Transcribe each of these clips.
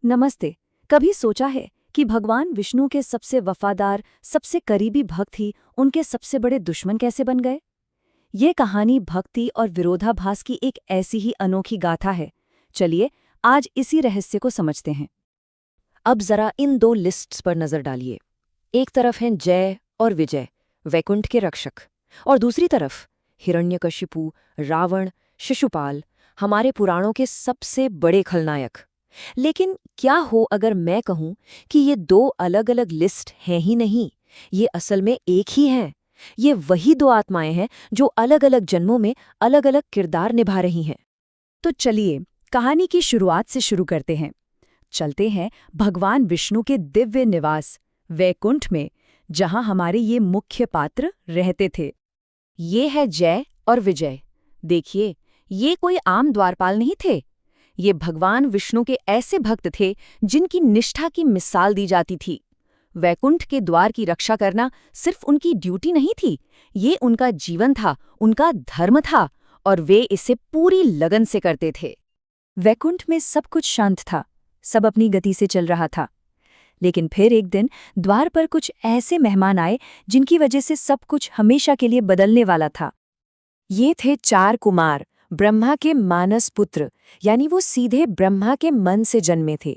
नमस्ते। कभी सोचा है कि भगवान विष्णु के सबसे वफादार, सबसे करीबी भक्त ही उनके सबसे बड़े दुश्मन कैसे बन गए? ये कहानी भक्ति और विरोधाभास की एक ऐसी ही अनोखी गाथा है। चलिए, आज इसी रहस्य को समझते हैं। अब जरा इन दो लिस्ट्स पर नजर डालिए। एक तरफ हैं जय और विजय, वैकुंठ के रक्षक, और दूसरी तरफ हिरण्यकशिपु, रावण, शिशुपाल, हमारे पुराणों के सबसे बड़े खलनायक। लेकिन क्या हो अगर मैं कहूं कि ये दो अलग अलग लिस्ट हैं ही नहीं, ये असल में एक ही हैं। ये वही दो आत्माएं हैं जो अलग अलग जन्मों में अलग अलग किरदार निभा रही हैं। तो चलिए, कहानी की शुरुआत से शुरू करते हैं। चलते हैं भगवान विष्णु के दिव्य निवास वैकुंठ में, जहां हमारे ये मुख्य पात्र रहते थे। ये है जय और विजय। देखिए, ये कोई आम द्वारपाल नहीं थे। ये भगवान विष्णु के ऐसे भक्त थे जिनकी निष्ठा की मिसाल दी जाती थी। वैकुंठ के द्वार की रक्षा करना सिर्फ उनकी ड्यूटी नहीं थी, ये उनका जीवन था, उनका धर्म था, और वे इसे पूरी लगन से करते थे। वैकुंठ में सब कुछ शांत था, सब अपनी गति से चल रहा था। लेकिन फिर एक दिन द्वार पर कुछ ऐसे मेहमान आए जिनकी वजह से सब कुछ हमेशा के लिए बदलने वाला था। ये थे 4 कुमार, ब्रह्मा के मानस पुत्र, यानी वो सीधे ब्रह्मा के मन से जन्मे थे।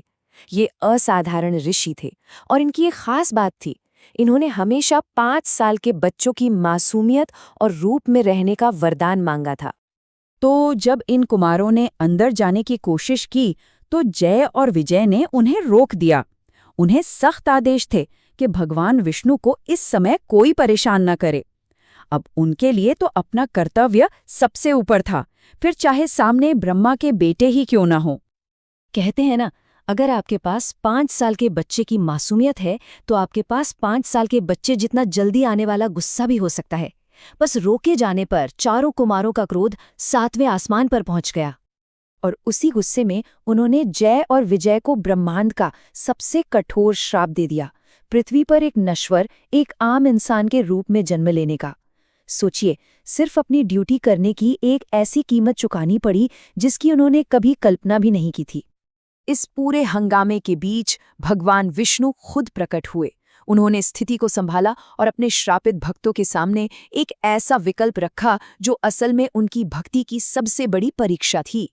ये असाधारण ऋषि थे, और इनकी एक खास बात थी, इन्होंने हमेशा 5 साल के बच्चों की मासूमियत और रूप में रहने का वरदान मांगा था। तो जब इन कुमारों ने अंदर जाने की कोशिश की, तो जय और विजय ने उन्हें रोक दिया। उन्हें सख्त आदेश थे कि भगवान विष्णु को इस समय कोई परेशान न करे। अब उनके लिए तो अपना कर्तव्य सबसे ऊपर था, फिर चाहे सामने ब्रह्मा के बेटे ही क्यों ना हो। कहते हैं ना, अगर आपके पास 5 साल के बच्चे की मासूमियत है, तो आपके पास 5 साल के बच्चे जितना जल्दी आने वाला गुस्सा भी हो सकता है। बस रोके जाने पर चारों कुमारों का क्रोध 7वें आसमान पर पहुंच गया, और उसी गुस्से में उन्होंने जय और विजय को ब्रह्मांड का सबसे कठोर श्राप दे दिया, पृथ्वी पर एक नश्वर, एक आम इंसान के रूप में जन्म लेने का। सोचिए, सिर्फ अपनी ड्यूटी करने की एक ऐसी कीमत चुकानी पड़ी जिसकी उन्होंने कभी कल्पना भी नहीं की थी। इस पूरे हंगामे के बीच भगवान विष्णु खुद प्रकट हुए। उन्होंने स्थिति को संभाला और अपने श्रापित भक्तों के सामने एक ऐसा विकल्प रखा जो असल में उनकी भक्ति की सबसे बड़ी परीक्षा थी।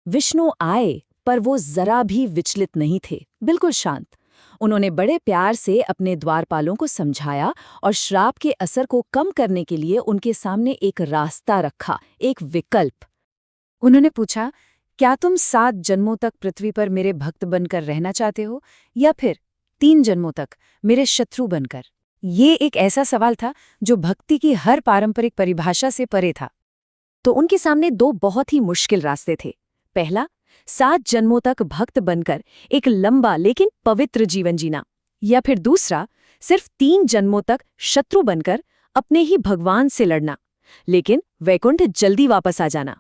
विष्णु आए, पर वो जरा भी विचलित नहीं थे, बिल्कुल शांत। उन्होंने बड़े प्यार से अपने द्वारपालों को समझाया और श्राप के असर को कम करने के लिए उनके सामने एक रास्ता रखा, एक विकल्प। उन्होंने पूछा, क्या तुम 7 जन्मों तक पृथ्वी पर मेरे भक्त बनकर रहना चाहते हो, या फिर 3 जन्मों तक मेरे शत्रु बनकर? ये एक ऐसा सवाल था जो भक्ति की हर पारंपरिक परिभाषा से परे था। तो उनके सामने 2 बहुत ही मुश्किल रास्ते थे। पहला, 7 जन्मों तक भक्त बनकर एक लंबा लेकिन पवित्र जीवन जीना, या फिर दूसरा, सिर्फ 3 जन्मों तक शत्रु बनकर अपने ही भगवान से लड़ना, लेकिन वैकुंठ जल्दी वापस आ जाना।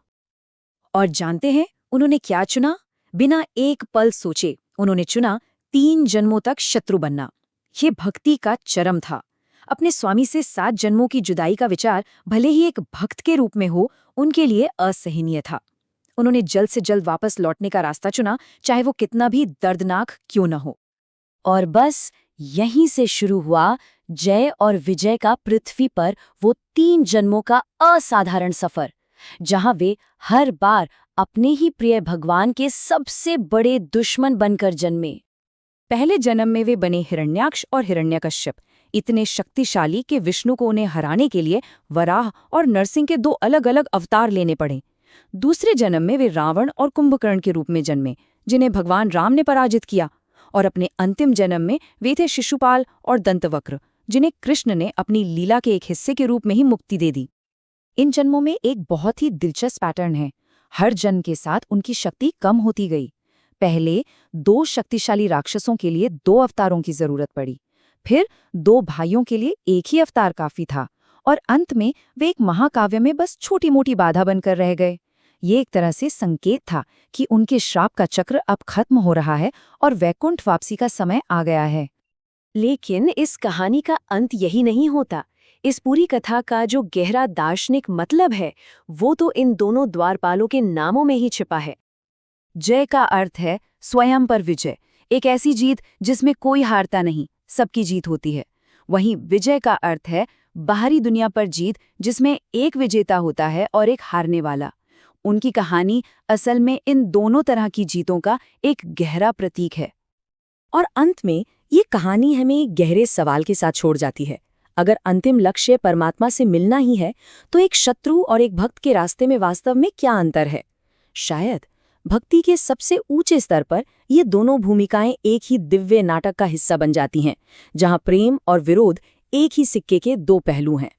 और जानते हैं उन्होंने क्या चुना? बिना एक पल सोचे उन्होंने चुना 3 जन्मों तक शत्रु बनना। ये भक्ति का चरम था। अपने स्वामी से 7 जन्मों की जुदाई का विचार, भले ही एक भक्त के रूप में हो, उनके लिए असहनीय था। उन्होंने जल्द से जल्द वापस लौटने का रास्ता चुना, चाहे वो कितना भी दर्दनाक क्यों न हो। और बस यहीं से शुरू हुआ जय और विजय का पृथ्वी पर वो 3 जन्मों का असाधारण सफर, जहां वे हर बार अपने ही प्रिय भगवान के सबसे बड़े दुश्मन बनकर जन्मे। पहले जन्म में वे बने हिरण्याक्ष और हिरण्यकश्यप, इतने शक्तिशाली कि विष्णु को उन्हें हराने के लिए वराह और नरसिंह के 2 अलग अलग अवतार लेने पड़े। दूसरे जन्म में वे रावण और कुंभकर्ण के रूप में जन्मे, जिन्हें भगवान राम ने पराजित किया। और अपने अंतिम जन्म में वे थे शिशुपाल और दंतवक्र, जिन्हें कृष्ण ने अपनी लीला के एक हिस्से के रूप में ही मुक्ति दे दी। इन जन्मों में एक बहुत ही दिलचस्प पैटर्न है। हर जन्म के साथ उनकी शक्ति कम होती गई। पहले 2 शक्तिशाली राक्षसों के लिए 2 अवतारों की जरूरत पड़ी, फिर 2 भाइयों के लिए एक ही अवतार काफी था, और अंत में वे एक महाकाव्य में बस छोटी मोटी बाधा बनकर रह गए। ये एक तरह से संकेत था कि उनके श्राप का चक्र अब खत्म हो रहा है और वैकुंठ वापसी का समय आ गया है। लेकिन इस कहानी का अंत यही नहीं होता। इस पूरी कथा का जो गहरा दार्शनिक मतलब है, वो तो इन दोनों द्वारपालों के नामों में ही छिपा है। जय का अर्थ है स्वयं पर विजय, एक ऐसी जीत जिसमें कोई हारता नहीं, सबकी जीत होती है। वहीं विजय का अर्थ है बाहरी दुनिया पर जीत, जिसमें एक विजेता होता है और एक हारने वाला। उनकी कहानी असल में इन दोनों तरह की जीतों का एक गहरा प्रतीक है। और अंत में ये कहानी हमें एक गहरे सवाल के साथ छोड़ जाती है। अगर अंतिम लक्ष्य परमात्मा से मिलना ही है, तो एक शत्रु और एक भक्त के रास्ते में वास्तव में क्या अंतर है? शायद भक्ति के सबसे ऊंचे स्तर पर ये दोनों भूमिकाएं एक ही दिव्य नाटक का हिस्सा बन जाती हैं, जहां प्रेम और विरोध एक ही सिक्के के दो पहलू हैं।